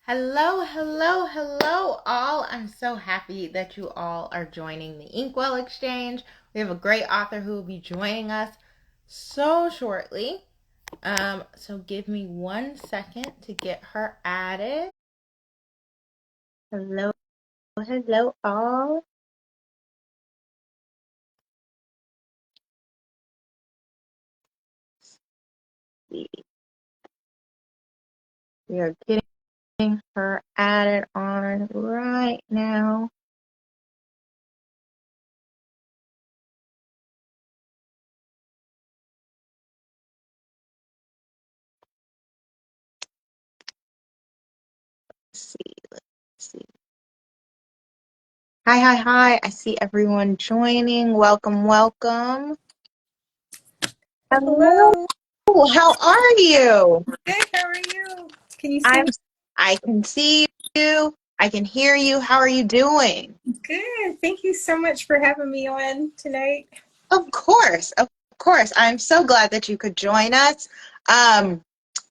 Hello, hello, hello, all. I'm so happy that you all are joining the Inkwell Exchange. We have a great author who will be joining us so shortly. So give me 1 second to get her added. Hello, hello, all. We are getting her added on right now. Let's see. Hi, hi, hi. I see everyone joining. Welcome, welcome. Hello. Hello. How are you? Good. How are you? Can you see I'm me? I can see you. I can hear you. How are you doing? Good. Thank you so much for having me on tonight. Of course. Of course. I'm so glad that you could join us. Um,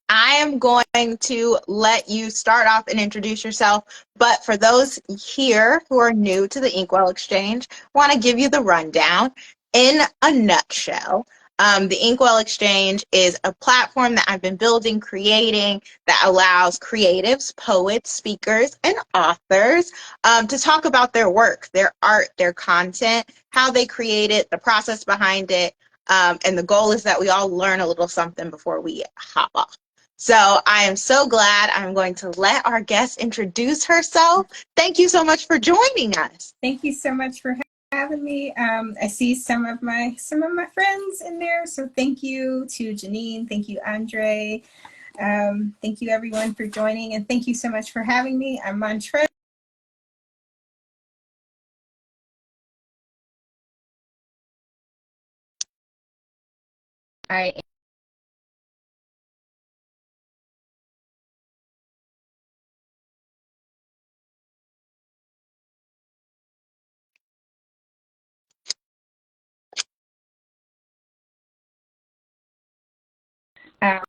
I am going to let you start off and introduce yourself. But for those here who are new to the Inkwell Exchange, I want to give you the rundown in a nutshell. The Inkwell Exchange is a platform that I've been building, creating, that allows creatives, poets, speakers, and authors to talk about their work, their art, their content, how they create it, the process behind it. And the goal is that we all learn a little something before we hop off. So I am so glad. I'm going to let our guest introduce herself. Thank you so much for joining us. Thank you so much for having me. I see some of my friends in there, so thank you to Janine. Thank you, Andre. Thank you everyone for joining, and thank you so much for having me. I'm Montrez. I am.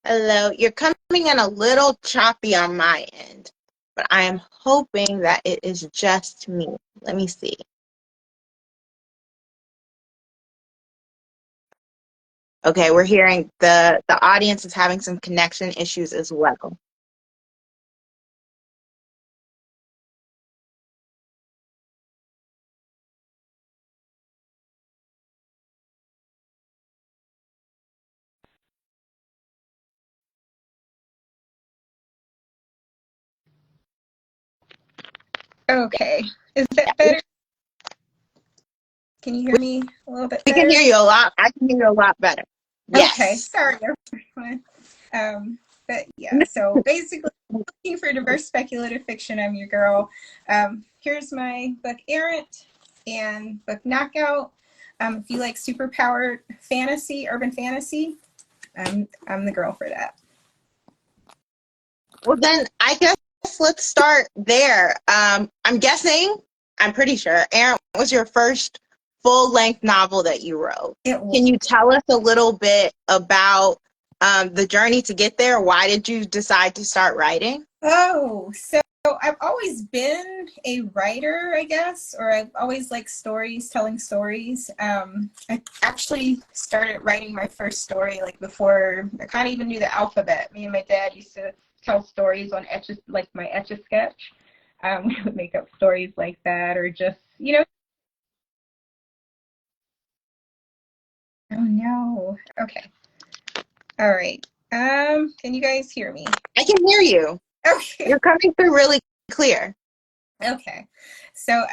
Hello. You're coming in a little choppy on my end, but I am hoping that it is just me. Let me see. Okay, we're hearing the audience is having some connection issues as well. Okay. Is that better? Can you hear me a little bit We can better? hear you a lot. I can hear you a lot better. Okay. Yes. Sorry, everyone. But yeah, so basically, looking for diverse speculative fiction, I'm your girl. Here's my book Errant and book Knockout. If you like superpowered fantasy, urban fantasy, I'm the girl for that. Well, then I guess let's start there. I'm guessing, I'm pretty sure, Errant was your first full length novel that you wrote. It Can you tell us a little bit about the journey to get there? Why did you decide to start writing? so I've always been a writer, I guess, or I've always liked stories, telling stories. I actually started writing my first story like before I kind of even knew the alphabet. Me and my dad used to tell stories on etches, like my etch a sketch. We would make up stories like that, or just Oh no. Okay. All right. Can you guys hear me? I can hear you. Okay. You're coming through really clear. Okay. So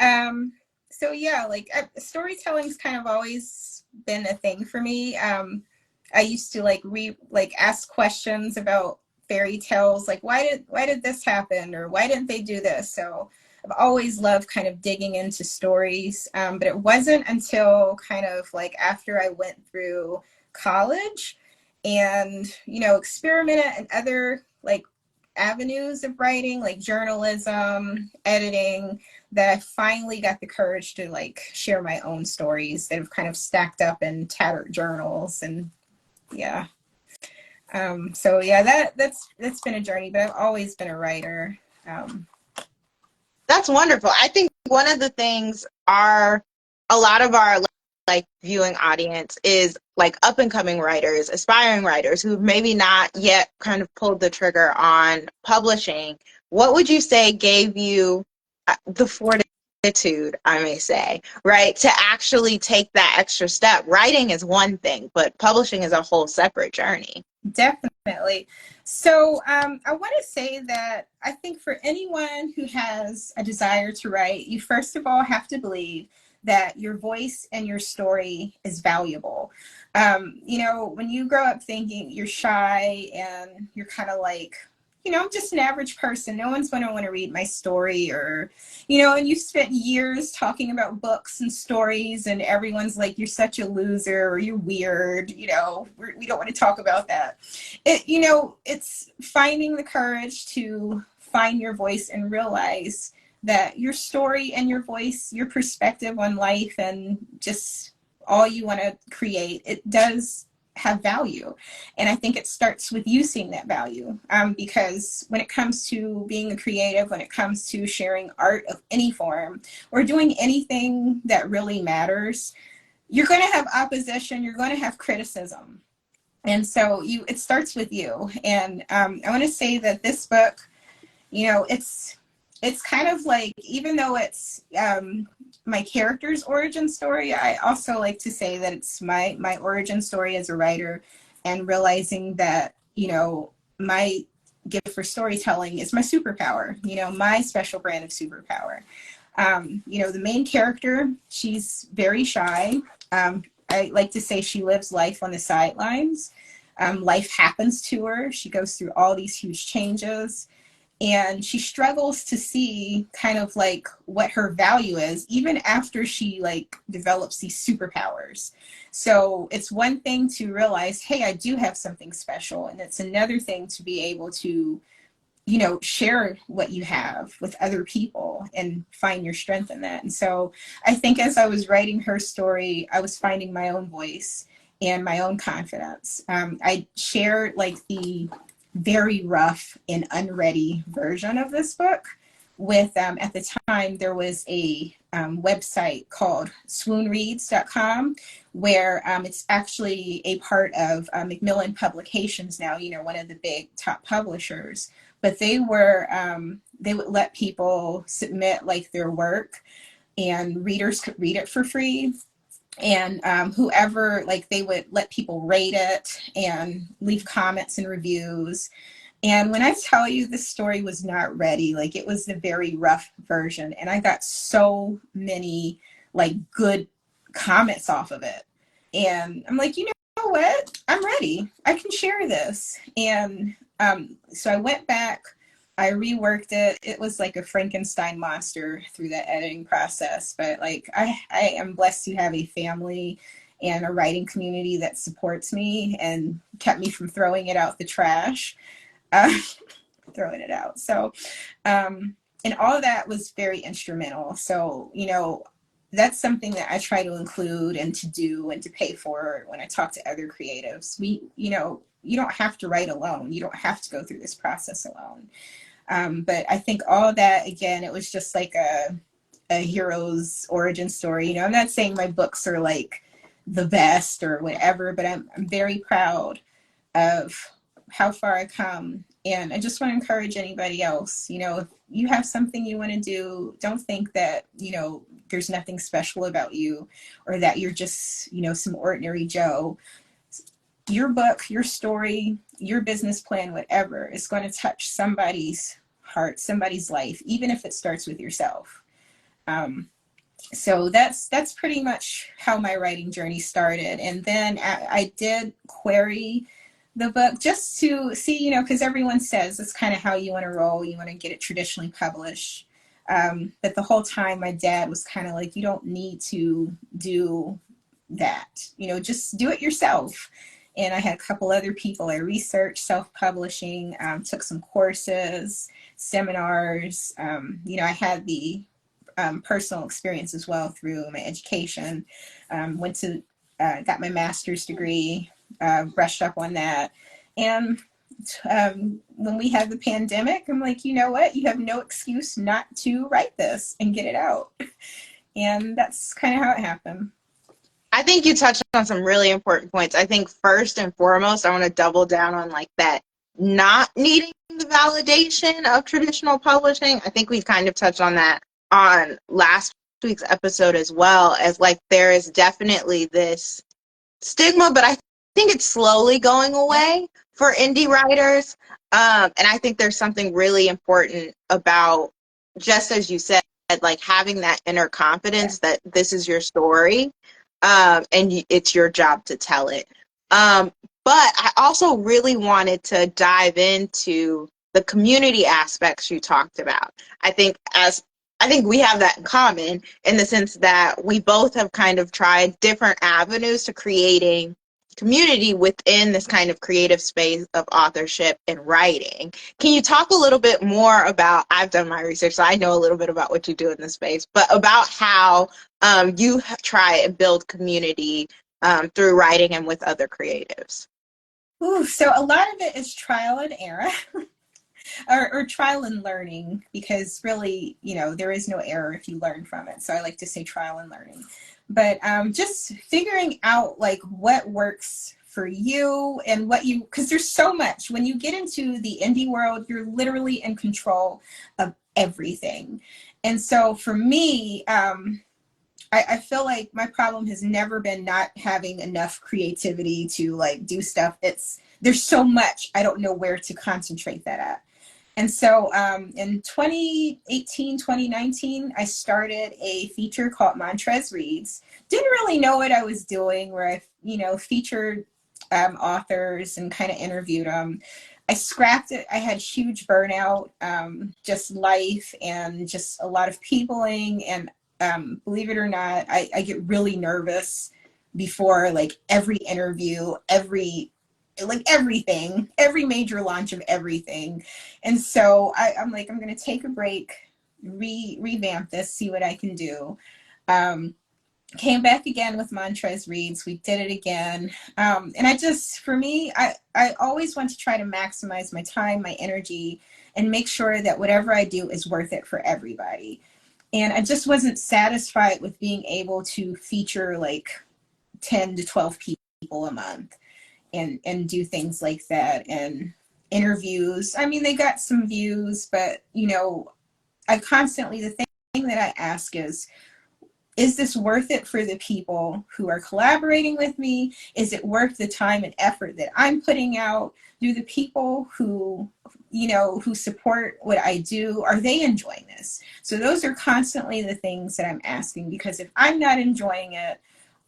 yeah, like storytelling's kind of always been a thing for me. I used to like ask questions about fairy tales, like why did this happen, or why didn't they do this? So I've always loved kind of digging into stories. But it wasn't until kind of like after I went through college and experimented in other like avenues of writing, like journalism, editing, that I finally got the courage to like share my own stories that have kind of stacked up in tattered journals. And yeah. So yeah, that's been a journey, but I've always been a writer. That's wonderful. I think one of the things a lot of our like viewing audience is like up and coming writers, aspiring writers who maybe not yet kind of pulled the trigger on publishing. What would you say gave you the fortitude, I may say, right, to actually take that extra step? Writing is one thing, but publishing is a whole separate journey. Definitely. So I want to say that I think for anyone who has a desire to write, you first of all have to believe that your voice and your story is valuable. You know, when you grow up thinking you're shy and you're kind of like, you know, I'm just an average person. No one's going to want to read my story, or, you know, and you spent years talking about books and stories and everyone's like, you're such a loser or you're weird. You know, we don't want to talk about that. You know, it's finding the courage to find your voice and realize that your story and your voice, your perspective on life and just all you want to create, it does have value. And I think it starts with you seeing that value, because when it comes to being a creative, when it comes to sharing art of any form or doing anything that really matters, you're going to have opposition, you're going to have criticism. And so it starts with you. And I want to say that this book, you know, it's kind of like, even though it's my character's origin story, I also like to say that it's my origin story as a writer, and realizing that, you know, my gift for storytelling is my superpower, you know, my special brand of superpower. You know, the main character, she's very shy. I like to say she lives life on the sidelines. Life happens to her. She goes through all these huge changes. And she struggles to see kind of like what her value is, even after she like develops these superpowers. So it's one thing to realize, hey, I do have something special. And it's another thing to be able to, you know, share what you have with other people and find your strength in that. And so I think as I was writing her story, I was finding my own voice and my own confidence. I shared like the very rough and unready version of this book with, at the time, there was a website called swoonreads.com, where it's actually a part of Macmillan Publications now, you know, one of the big top publishers. But they would let people submit like their work, and readers could read it for free. And whoever, like, they would let people rate it and leave comments and reviews. And when I tell you this story was not ready, like, it was the very rough version. And I got so many like good comments off of it. And I'm like, you know what? I'm ready. I can share this. And so I went back, I reworked it. It was like a Frankenstein monster through that editing process. But like, I am blessed to have a family and a writing community that supports me and kept me from throwing it out the trash, throwing it out. So, and all of that was very instrumental. So, you know, that's something that I try to include and to do and to pay forward when I talk to other creatives. You know, you don't have to write alone. You don't have to go through this process alone. But I think all of that, again, it was just like a hero's origin story. You know, I'm not saying my books are like the best or whatever, but I'm very proud of how far I come. And I just want to encourage anybody else, you know, if you have something you want to do, don't think that, you know, there's nothing special about you, or that you're just, you know, some ordinary Joe. Your book, your story, your business plan, whatever, is going to touch somebody's heart, somebody's life, even if it starts with yourself. So that's pretty much how my writing journey started. And then I did query the book just to see, you know, because everyone says it's kind of how you want to roll. You want to get it traditionally published. But the whole time my dad was kind of like, you don't need to do that. You know, just do it yourself. And I had a couple other people I researched, self-publishing, took some courses, seminars. You know, I had the personal experience as well through my education. Went to got my master's degree, brushed up on that, and when we had the pandemic, I'm like, you know what? You have no excuse not to write this and get it out, and that's kind of how it happened. I think you touched on some really important points. I think first and foremost, I want to double down on like that not needing the validation of traditional publishing. I think we kind of touched on that on last week's episode as well, as like there is definitely this stigma, but I think it's slowly going away for indie writers. And I think there's something really important about, just as you said, like having that inner confidence that this is your story, and it's your job to tell it. But I also really wanted to dive into the community aspects you talked about. I think we have that in common in the sense that we both have kind of tried different avenues to creating community within this kind of creative space of authorship and writing. Can you talk a little bit more about, I've done my research, so I know a little bit about what you do in this space, but about how you try and build community through writing and with other creatives? Ooh, so a lot of it is trial and error. Or trial and learning, because really, there is no error if you learn from it. So I like to say trial and learning. But just figuring out like what works for you and because there's so much. When you get into the indie world, you're literally in control of everything. And so for me, I feel like my problem has never been not having enough creativity to like do stuff. There's so much, I don't know where to concentrate that at. And so in 2018, 2019, I started a feature called Montrez Reads. Didn't really know what I was doing, where I, featured authors and kind of interviewed them. I scrapped it. I had huge burnout, just life and just a lot of peopling. And believe it or not, I get really nervous before like every interview, everything, every major launch of everything. And so I'm like, I'm going to take a break, revamp this, see what I can do. Came back again with Montrez Reads. We did it again. And for me, I always want to try to maximize my time, my energy, and make sure that whatever I do is worth it for everybody. And I just wasn't satisfied with being able to feature like 10 to 12 people a month. And do things like that, and interviews. I mean, they got some views, but I constantly, the thing that I ask is this worth it for the people who are collaborating with me? Is it worth the time and effort that I'm putting out? Do the people who support what I do, are they enjoying this? So those are constantly the things that I'm asking, because if I'm not enjoying it,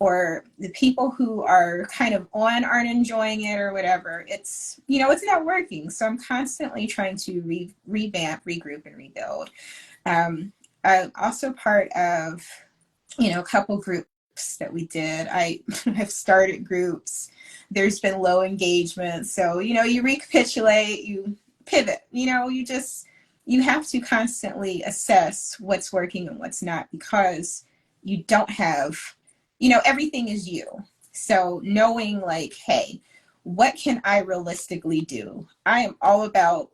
or the people who are kind of on aren't enjoying it or whatever, it's not working. So I'm constantly trying to revamp, regroup, and rebuild. I'm also part of, a couple groups that we did. I have started groups. There's been low engagement. So, you recapitulate, you pivot, you have to constantly assess what's working and what's not, because you don't have, everything is you. So knowing like, hey, what can I realistically do? I am all about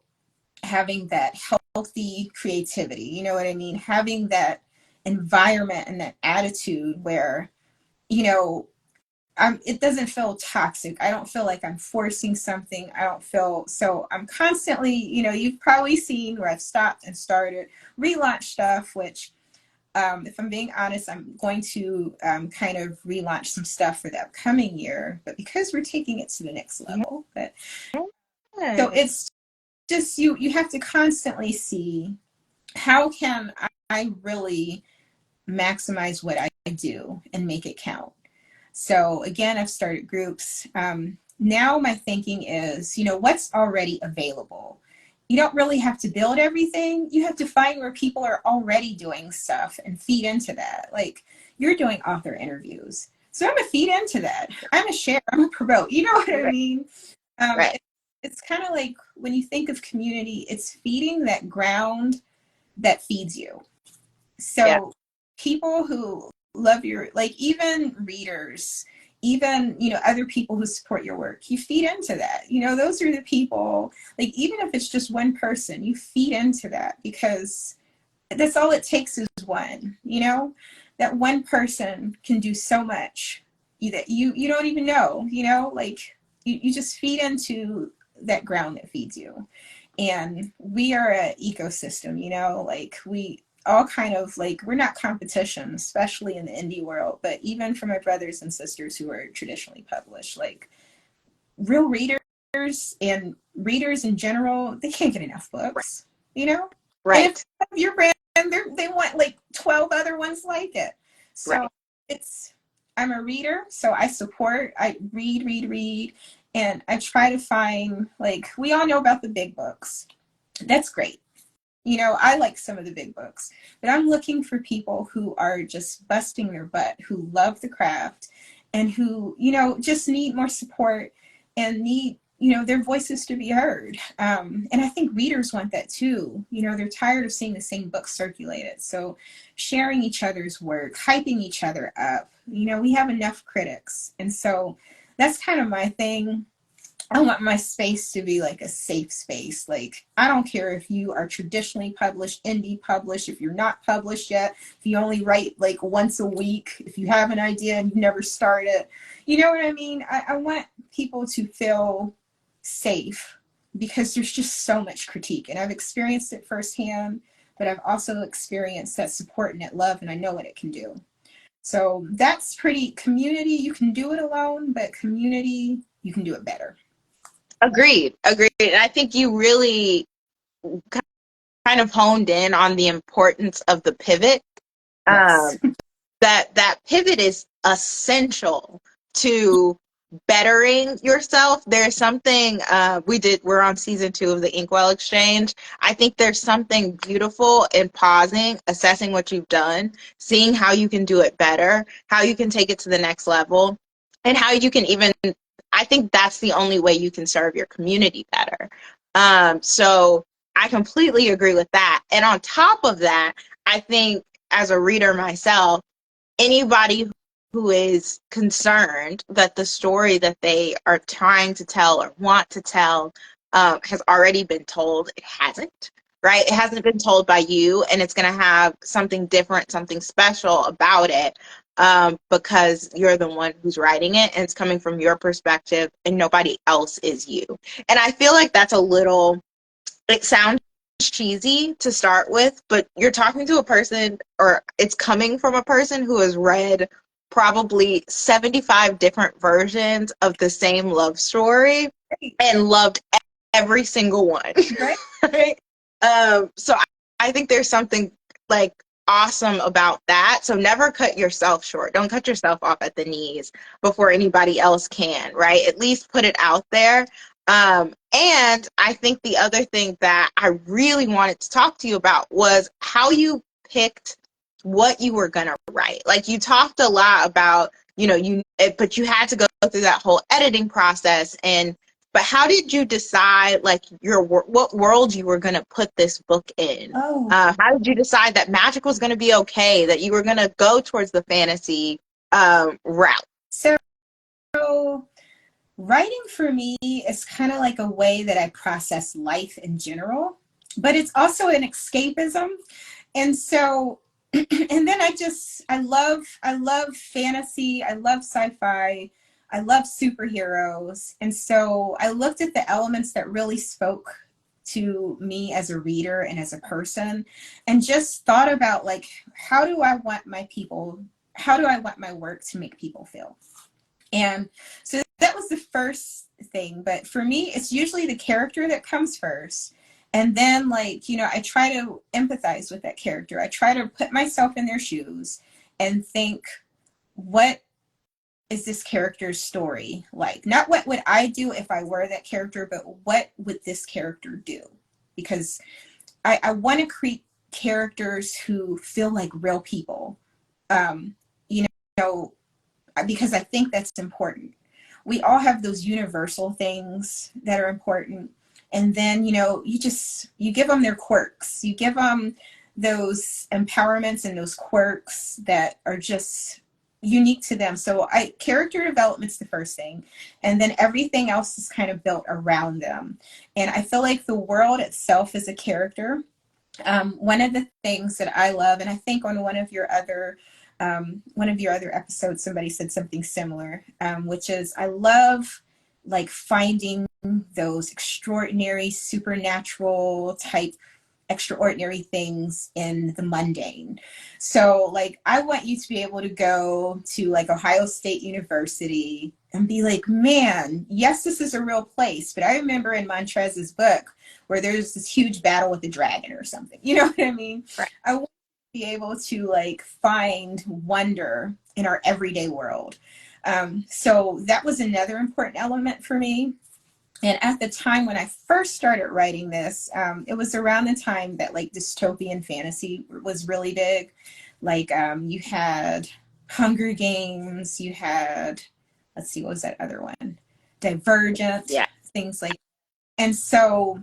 having that healthy creativity. You know what I mean? Having that environment and that attitude where, it doesn't feel toxic. I don't feel like I'm forcing something. So I'm constantly, you've probably seen where I've stopped and started, relaunch stuff, which if I'm being honest, I'm going to kind of relaunch some stuff for the upcoming year, but because we're taking it to the next level. But so it's just, you have to constantly see, how can I really maximize what I do and make it count? So again, I've started groups. Now my thinking is, what's already available? You don't really have to build everything. You have to find where people are already doing stuff and feed into that. Like, you're doing author interviews, so I'm gonna feed into that. I'm a share, I'm a promote. You know what I mean? Right. It's kind of like when you think of community, it's feeding that ground that feeds you. Yeah. So people who love your, like, even readers, even, you know, other people who support your work, you feed into that. You know, those are the people, like, even if it's just one person, you feed into that, because that's all it takes is one, you know, that one person can do so much that you don't even know, you know, like you just feed into that ground that feeds you. And we are an ecosystem, you know, like we all kind of, like, we're not competition, especially in the indie world, but even for my brothers and sisters who are traditionally published, like real readers and readers in general, they can't get enough books, you know? And if Right. your brand, they want like 12 other ones like it. So Right. it's, I'm a reader, so I support, I read, and I try to find, like, we all know about the big books. That's great. You know, I like some of the big books, but I'm looking for people who are just busting their butt, who love the craft, and who, you know, just need more support and need, you know, their voices to be heard. And I think readers want that too. You know, they're tired of seeing the same books circulated. So sharing each other's work, hyping each other up, you know, we have enough critics. And so that's kind of my thing. I want my space to be like a safe space. Like, I don't care if you are traditionally published, indie published, if you're not published yet, if you only write like once a week, if you have an idea and you've never started. You know what I mean? I want people to feel safe, because there's just so much critique. And I've experienced it firsthand, but I've also experienced that support and that love, and I know what it can do. So that's pretty community. You can do it alone, but community, you can do it better. Agreed. Agreed. And I think you really kind of honed in on the importance of the pivot. Yes. Um, that pivot is essential to bettering yourself. There's something we're on season 2 of the Inkwell Exchange. I think there's something beautiful in pausing, assessing what you've done, seeing how you can do it better, how you can take it to the next level, and how you can even, I think that's the only way you can serve your community better. So I completely agree with that. And on top of that, I think as a reader myself, anybody who is concerned that the story that they are trying to tell or want to tell has already been told, it hasn't, right? It hasn't been told by you, and it's going to have something different, something special about it, because you're the one who's writing it, and it's coming from your perspective, and nobody else is you. And I feel like that's a little, it sounds cheesy to start with, but you're talking to a person, or it's coming from a person who has read probably 75 different versions of the same love story and loved every single one. Right. Right? So I think there's something like awesome about that. So never cut yourself short. Don't cut yourself off at the knees before anybody else can, right? At least put it out there. And I think the other thing that I really wanted to talk to you about was how you picked what you were going to write. Like, you talked a lot about, but you had to go through that whole editing process. But how did you decide, like, what world you were going to put this book in? Oh, How did you decide that magic was going to be okay, that you were going to go towards the fantasy route? so writing for me is kind of like a way that I process life in general, but it's also an escapism. And so, and then I love fantasy, I love sci-fi, I love superheroes. And so I looked at the elements that really spoke to me as a reader and as a person, and just thought about, like, how do I want my work to make people feel? And so that was the first thing. But for me, it's usually the character that comes first. And then, like, I try to empathize with that character. I try to put myself in their shoes and think, what is this character's story like? Not what would I do if I were that character, but what would this character do? Because I want to create characters who feel like real people. You know, because I think that's important. We all have those universal things that are important. And then, you give them their quirks. You give them those empowerments and those quirks that are just unique to them. So character development's the first thing, and then everything else is kind of built around them. And I feel like the world itself is a character. One of the things that I love, and I think on one of your other episodes, somebody said something similar, which is I love like finding those extraordinary, supernatural type extraordinary things in the mundane. So like I want you to be able to go to like Ohio State University and be like, man, yes, this is a real place. But I remember in Montrez's book where there's this huge battle with the dragon or something. You know what I mean? Right. I want to be able to like find wonder in our everyday world. So that was another important element for me. And at the time when I first started writing this, it was around the time that like dystopian fantasy was really big. Like you had Hunger Games, you had, let's see, what was that other one? Divergent, Yeah. things like, and so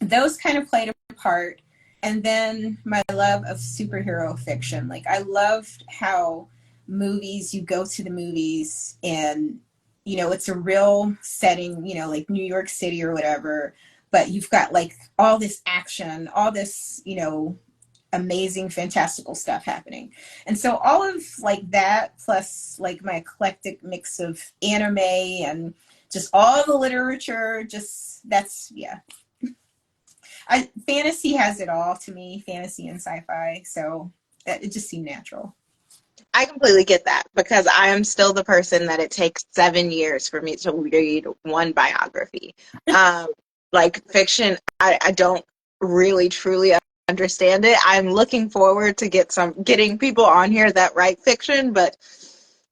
those kind of played a part. And then my love of superhero fiction. Like I loved how you go to the movies and it's a real setting, like New York City or whatever, but you've got like all this action, all this, amazing, fantastical stuff happening. And so all of like that, plus like my eclectic mix of anime and just all the literature, yeah. Fantasy has it all to me, fantasy and sci-fi. So it just seemed natural. I completely get that because I am still the person that it takes 7 years for me to read one biography. Like fiction, I don't really truly understand it. I'm looking forward to getting people on here that write fiction, but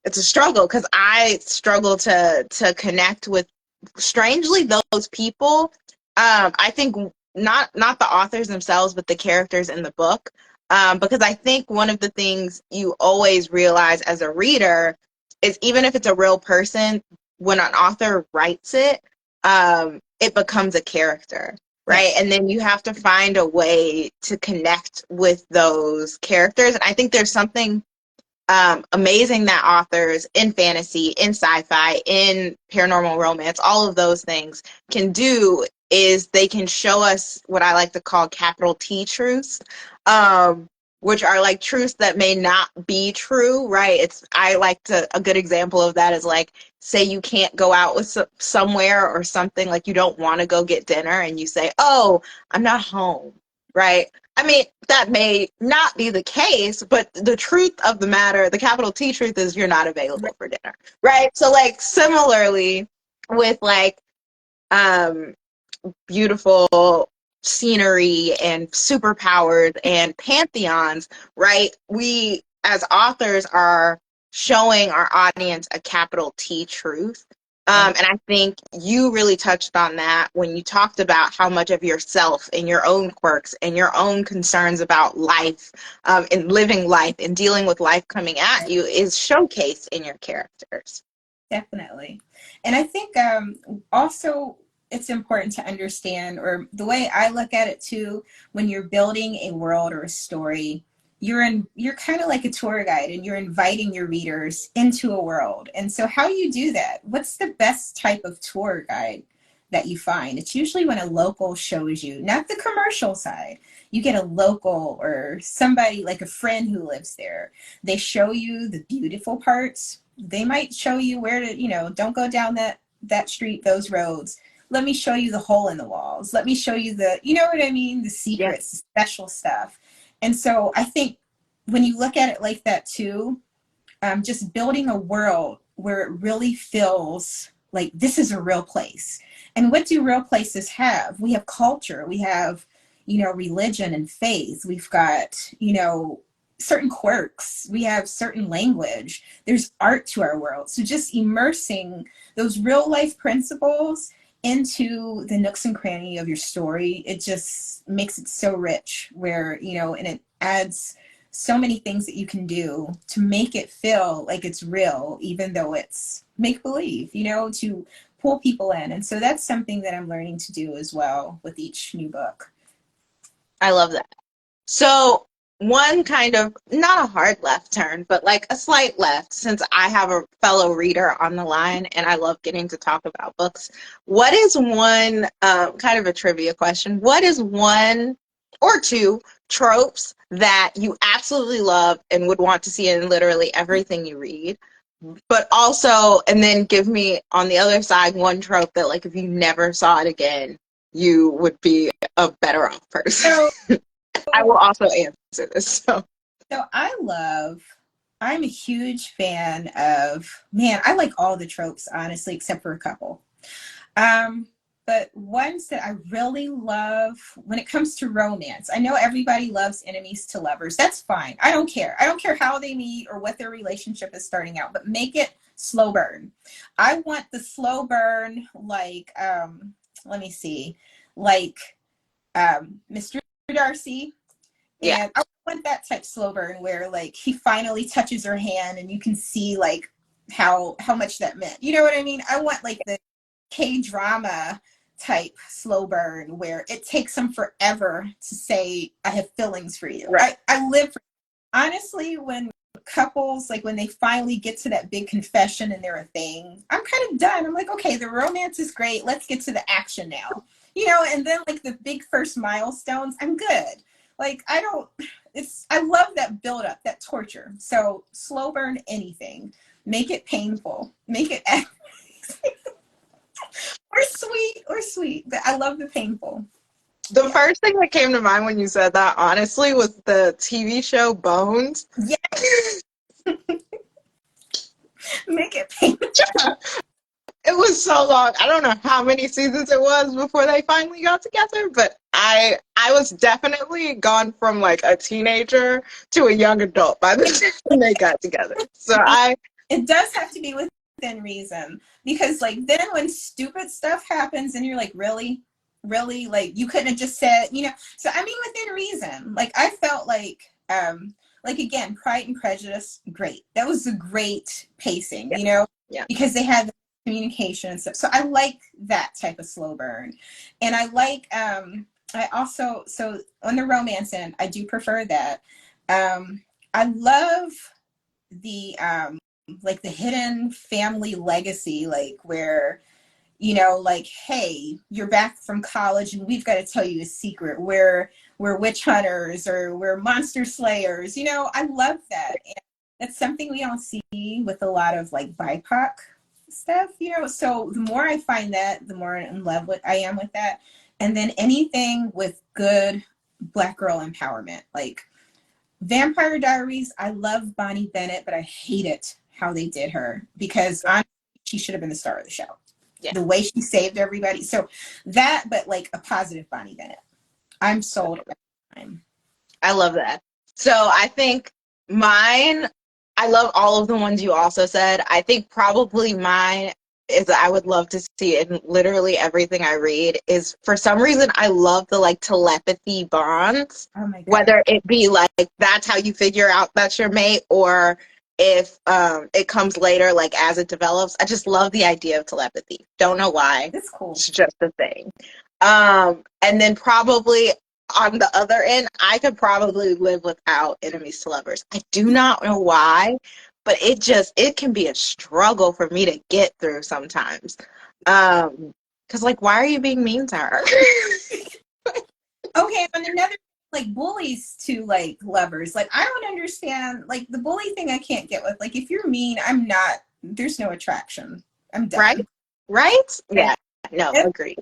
it's a struggle because I struggle to connect with, strangely, those people. I think not the authors themselves, but the characters in the book. Because I think one of the things you always realize as a reader is even if it's a real person, when an author writes it, it becomes a character, right? Yes. And then you have to find a way to connect with those characters. And I think there's something amazing that authors in fantasy, in sci-fi, in paranormal romance, all of those things can do is they can show us what I like to call capital T truths, which are like truths that may not be true, right? A good example of that is like, say you can't go out with somewhere or something, like you don't want to go get dinner and you say, oh, I'm not home, right? I mean, that may not be the case, but the truth of the matter, the capital T truth is you're not available for dinner, right? So like similarly with like beautiful scenery and superpowers and pantheons, right? We as authors are showing our audience a capital T truth. And I think you really touched on that when you talked about how much of yourself and your own quirks and your own concerns about life and living life and dealing with life coming at you is showcased in your characters. Definitely. And I think also it's important to understand, or the way I look at it too, when you're building a world or a story, you're kind of like a tour guide and you're inviting your readers into a world. And so how you do that, what's the best type of tour guide that you find? It's usually when a local shows you, not the commercial side. You get a local or somebody like a friend who lives there. They show you the beautiful parts. They might show you where to, don't go down that street, those roads. Let me show you the hole in the walls. Let me show you you know what I mean? The secrets, the special stuff. And so I think when you look at it like that too, just building a world where it really feels like this is a real place. And what do real places have? We have culture. We have, religion and faith. We've got, certain quirks. We have certain language. There's art to our world. So just immersing those real life principles into the nooks and cranny of your story, it just makes it so rich where, and it adds so many things that you can do to make it feel like it's real, even though it's make believe, to pull people in. And so that's something that I'm learning to do as well with each new book. I love that. So one kind of, not a hard left turn, but like a slight left, since I have a fellow reader on the line and I love getting to talk about books. What is one, kind of a trivia question, what is one or two tropes that you absolutely love and would want to see in literally everything you read? But also, and then give me on the other side one trope that, like, if you never saw it again, you would be a better off person. So, I will also answer this. so I'm a huge fan of, man, I like all the tropes, honestly, except for a couple. But ones that I really love when it comes to romance, I know everybody loves enemies to lovers. That's fine. I don't care. I don't care how they meet or what their relationship is starting out, but make it slow burn. I want the slow burn, like, let me see, like Mr. Darcy. Yeah. And I want that type slow burn where like he finally touches her hand and you can see like how much that meant. You know what I mean? I want like the K-drama type slow burn where it takes them forever to say I have feelings for you. Right. I live for, honestly, when couples, like when they finally get to that big confession and they're a thing, I'm kind of done. I'm like, okay, the romance is great. Let's get to the action now. You know, and then like the big first milestones, I'm good. Like I love that build up, that torture. So slow burn anything. Make it painful. Make it or sweet, but I love the painful. The first thing that came to mind when you said that, honestly, was the TV show Bones. Yeah. Make it painful. It was so long. I don't know how many seasons it was before they finally got together, but I was definitely gone from like a teenager to a young adult by the time they got together. So it does have to be within reason, because like then when stupid stuff happens and you're like, really, like you couldn't have just said, you know. So I mean, within reason. Like I felt like again, Pride and Prejudice, great. That was a great pacing, yeah. You know, yeah. because they had communication and stuff. So I like that type of slow burn, and I like I also, so on the romance end, I do prefer that. I love the like the hidden family legacy, like where, you know, like, hey, you're back from college and we've got to tell you a secret. We're witch hunters or we're monster slayers. You know, I love that. And that's something we don't see with a lot of like BIPOC stuff, you know. So the more I find that, the more in love with I am with that. And then anything with good Black girl empowerment, like Vampire Diaries. I love Bonnie Bennett, but I hate it how they did her, because honestly, she should have been the star of the show. Yeah. The way she saved everybody. So that, but like a positive Bonnie Bennett. I'm sold every time. I love that. So I think mine, I love all of the ones you also said. I think probably mine is, I would love to see in literally everything I read, is for some reason I love the like telepathy bonds. Oh my God. Whether it be like that's how you figure out that's your mate, or if it comes later, like as it develops. I just love the idea of telepathy. Don't know why. That's cool. It's just a thing. And then probably on the other end, I could probably live without enemies to lovers. I do not know why, but it can be a struggle for me to get through sometimes. Because like, why are you being mean to her? Okay, and another, like bullies to like lovers. Like I don't understand, like the bully thing I can't get with. Like if you're mean, there's no attraction. I'm done. Right? Yeah. No, agree.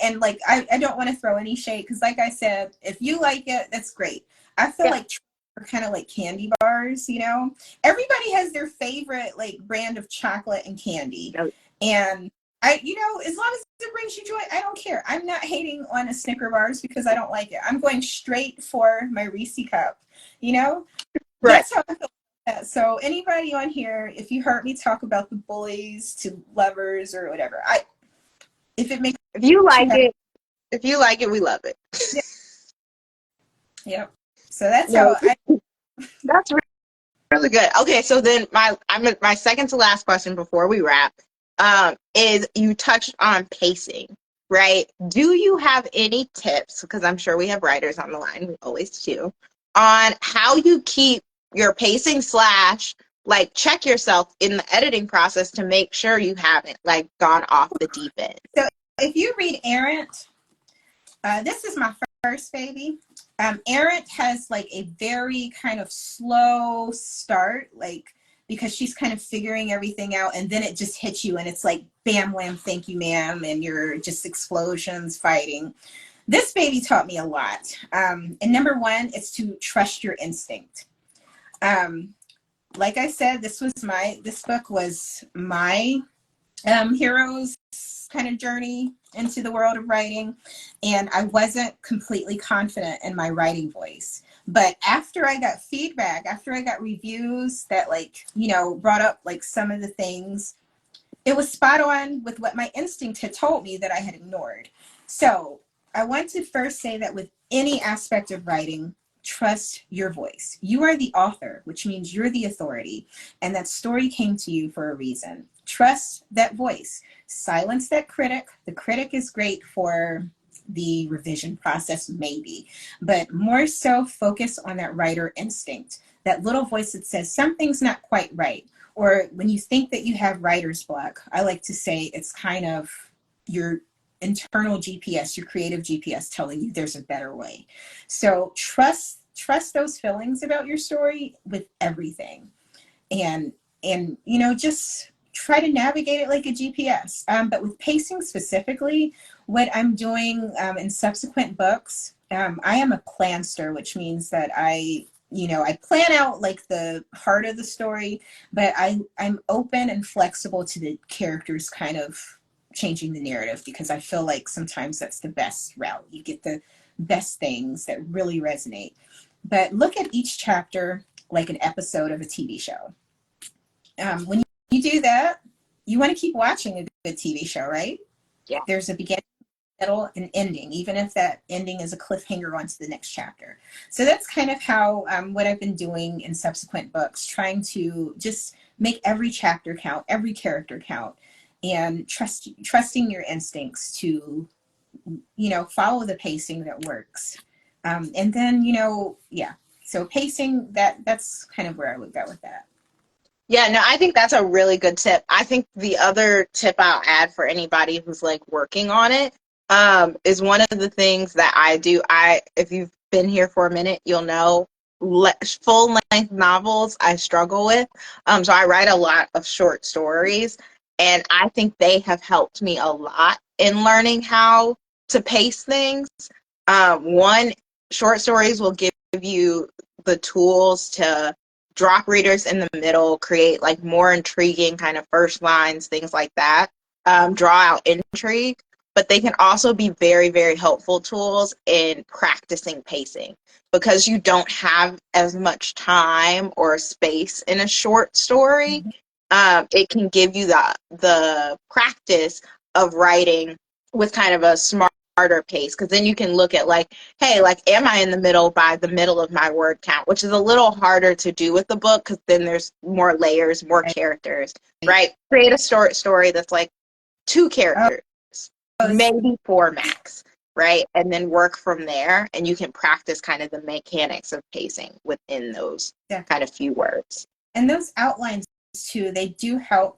And like I don't want to throw any shade, because like I said, if you like it, that's great. I feel like are kind of like candy bars, you know. Everybody has their favorite like brand of chocolate and candy. And I, you know, as long as it brings you joy, I don't care. I'm not hating on a Snicker bars because I don't like it. I'm going straight for my Reese cup, you know. Right. That's how I feel. So anybody on here, if you heard me talk about the bullies to lovers or whatever, if you like it, we love it. Yeah. Yep. So that's how that's really good. Okay, so then my second to last question before we wrap is, you touched on pacing. right? Do you have any tips, because I'm sure we have writers on the line, we always do, on how you keep your pacing slash like check yourself in the editing process to make sure you haven't like gone off the deep end? So if you read Errant, this is my first baby. Errant has like a very kind of slow start, like because she's kind of figuring everything out, and then it just hits you and it's like bam wham, thank you ma'am, and you're just explosions fighting. This baby taught me a lot. And number one, it's to trust your instinct. Like I said, this book was my hero's kind of journey into the world of writing, and I wasn't completely confident in my writing voice. But after I got feedback, after I got reviews that like, brought up like some of the things, it was spot on with what my instinct had told me that I had ignored. So I want to first say that with any aspect of writing, trust your voice. You are the author, which means you're the authority, and that story came to you for a reason. Trust that voice. Silence that critic. The critic is great for the revision process, maybe, but more so focus on that writer instinct, that little voice that says something's not quite right. Or when you think that you have writer's block, I like to say it's kind of your internal GPS, your creative GPS telling you there's a better way. So trust those feelings about your story with everything. And just try to navigate it like a GPS. But with pacing specifically, what I'm doing in subsequent books, I am a planster, which means that I plan out like the heart of the story, but I'm open and flexible to the characters kind of changing the narrative, because I feel like sometimes that's the best route. You get the best things that really resonate. But look at each chapter like an episode of a TV show. When you do that, you want to keep watching a good TV show, right? Yeah. There's a beginning, middle, and ending, even if that ending is a cliffhanger onto the next chapter. So that's kind of how what I've been doing in subsequent books, trying to just make every chapter count, every character count, and trusting your instincts to, follow the pacing that works. And then, so pacing, that's kind of where I would go with that. Yeah, no, I think that's a really good tip. I think the other tip I'll add for anybody who's like working on it is one of the things that I do. If you've been here for a minute, you'll know full length novels I struggle with. So I write a lot of short stories, and I think they have helped me a lot in learning how to pace things. One, short stories will give you the tools to drop readers in the middle, create like more intriguing kind of first lines, things like that, draw out intrigue, but they can also be very, very helpful tools in practicing pacing, because you don't have as much time or space in a short story. It can give you the practice of writing with kind of a smarter pace, because then you can look at like, hey, like, am I in the middle by the middle of my word count, which is a little harder to do with the book, because then there's more layers, more characters, right? Create a short story that's like 2 characters, maybe 4 max, right? And then work from there, and you can practice kind of the mechanics of pacing within those kind of few words. And those outlines too, they do help.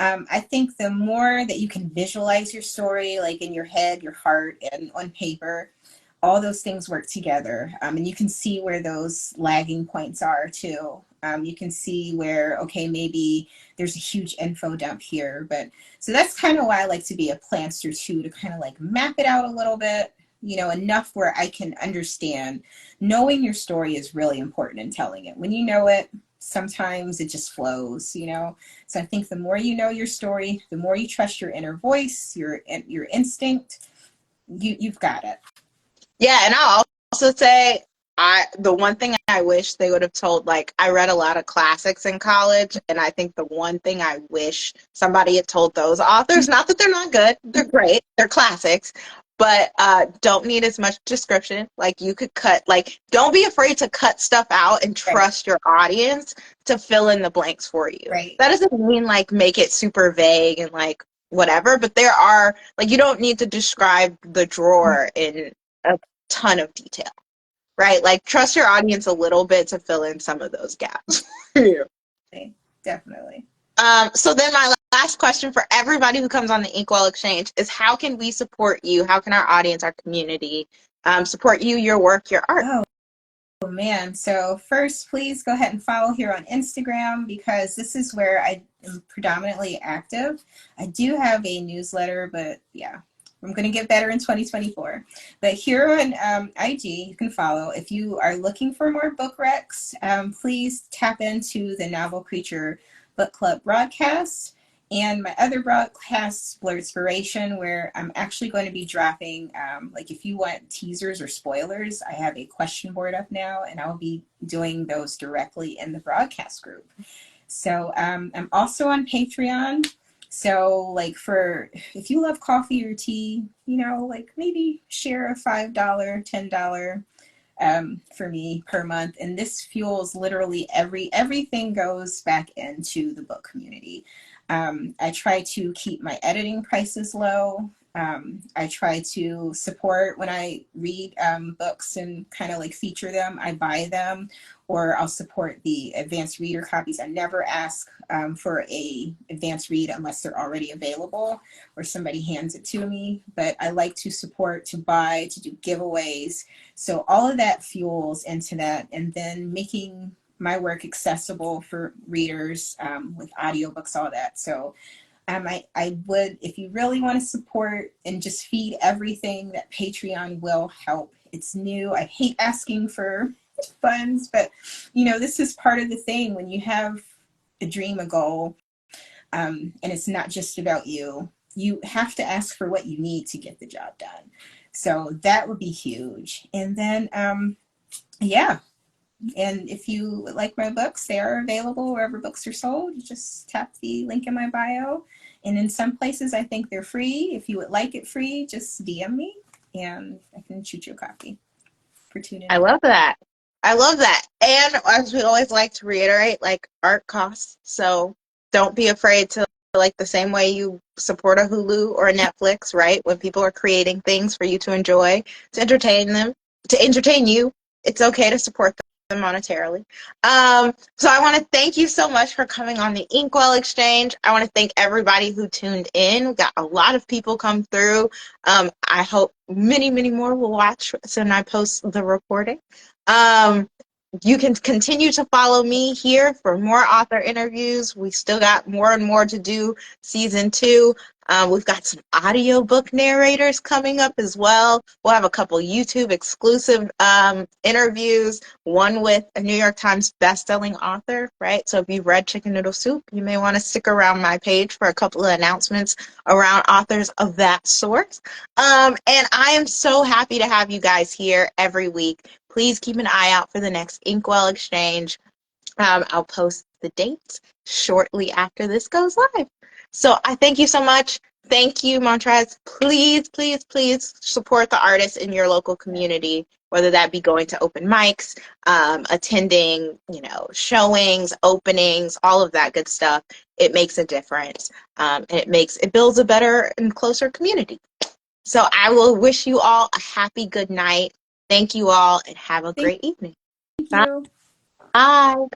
I think the more that you can visualize your story, like in your head, your heart, and on paper, all those things work together. And you can see where those lagging points are too. You can see where, okay, maybe there's a huge info dump here. But so that's kind of why I like to be a planster too, to kind of like map it out a little bit, enough where I can understand. Knowing your story is really important in telling it. When you know it, sometimes it just flows, So I think the more you know your story, the more you trust your inner voice, your instinct, you've got it. Yeah, and I'll also say the one thing I wish they would have told, like, I read a lot of classics in college, and I think the one thing I wish somebody had told those authors, not that they're not good, they're great, they're classics, but don't need as much description. Like, you could cut, like, don't be afraid to cut stuff out and trust your audience to fill in the blanks for you. Right. That doesn't mean, like, make it super vague and, like, whatever, but there are, like, you don't need to describe the drawer in a ton of detail, right? Like, trust your audience a little bit to fill in some of those gaps. Definitely. So then my last question for everybody who comes on the Inkwell Exchange is, how can we support you? How can our audience, our community, support you, your work, your art? Oh man, so first please go ahead and follow here on Instagram, because this is where I am predominantly active. I do have a newsletter, but yeah, I'm going to get better in 2024. But here on IG, you can follow. If you are looking for more book recs, please tap into the Novel Creature Book Club broadcast and my other broadcast, Blurredspiration, where I'm actually going to be dropping, like, if you want teasers or spoilers, I have a question board up now, and I'll be doing those directly in the broadcast group. So I'm also on Patreon. So, like, for if you love coffee or tea, you know, like, maybe share a $5, $10 for me per month, and this fuels literally everything goes back into the book community. I try to keep my editing prices low. I try to support when I read books and kind of like feature them. I buy them, or I'll support the advanced reader copies. I never ask for a advanced read unless they're already available or somebody hands it to me. But I like to support, to buy, to do giveaways. So all of that fuels into that, and then making my work accessible for readers with audiobooks, all that. So I would, if you really want to support and just feed everything, that Patreon will help. It's new. I hate asking for funds, but you know, this is part of the thing when you have a dream, a goal, and it's not just about you. You have to ask for what you need to get the job done. So that would be huge. And then, yeah. And if you like my books, they are available wherever books are sold. You just tap the link in my bio. And in some places, I think they're free. If you would like it free, just DM me and I can shoot you a copy for tuning I in. love that. I love that. And as we always like to reiterate, like, art costs. So don't be afraid to, like, the same way you support a Hulu or a Netflix, right? When people are creating things for you to enjoy, to entertain them, to entertain you, it's okay to support them monetarily. So I want to thank you so much for coming on the Inkwell Exchange. I want to thank everybody who tuned in. We got a lot of people come through. I hope many, many more will watch when I post the recording. You can continue to follow me here for more author interviews. We still got more and more to do. Season 2. We've got some audiobook narrators coming up as well. We'll have a couple YouTube exclusive interviews, one with a New York Times bestselling author, right? So if you've read Chicken Noodle Soup, you may want to stick around my page for a couple of announcements around authors of that sort. And I am so happy to have you guys here every week. Please keep an eye out for the next Inkwell Exchange. I'll post the dates shortly after this goes live. So I thank you so much. Thank you, Montrez. Please, please, please support the artists in your local community, whether that be going to open mics, attending, you know, showings, openings, all of that good stuff. It makes a difference, and it builds a better and closer community. So I will wish you all a happy good night. Thank you all, and have a Thank great evening. Bye. you. Bye.